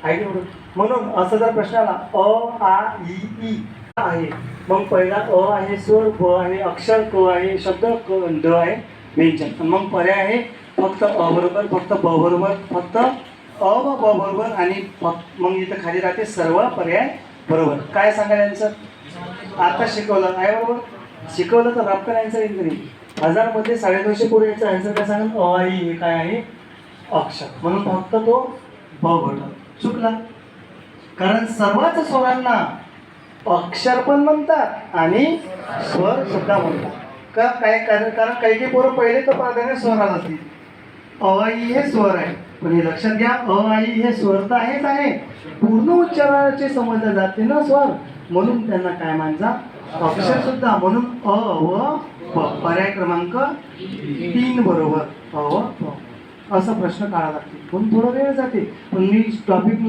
आहे की म्हणून म्हणून असं जर प्रश्न आला अ आ इ ई आहे, मग पहिला अ आहे, स्वर ब आहे, अक्षर क आहे, शब्द क ड आहे, व्यंजन. मग पर्याय आहे फक्त अ बरोबर, फक्त ब बरोबर, फक्त अ व ब बरोबर आणि मग इथं खाली राहते सर्व पर्याय बरोबर. काय सांगा यांचं आता शिकवलं आहे बरोबर, शिकवलं तर रपकन आन्सर येईल की नाही. 1000 मध्ये 250 पुढे यायचं आन्सर काय सांगा अ आई हे काय आहे अक्षर, म्हणून फक्त तो ब बटा चुकला. कारण सर्वच स्वरांना अक्षर पण म्हणतात आणि स्वर सुद्धा म्हणतात. का काय कारण काही काही पोरं पहिले तर प्राधान्य स्वराला असतील. अ आई हे स्वर आहे, पण हे लक्षात घ्या अ आई हे स्वर तर आहेच आहे, पूर्ण उच्चारणाचे समजले जाते ना स्वर, म्हणून त्यांना काय मानजा अक्षर सुद्धा. म्हणून अ व प पर्याय क्रमांक 3 बरोबर अ व प. असा प्रश्न काढा लागते पण थोडा वेळ जाते, पण मी टॉपिक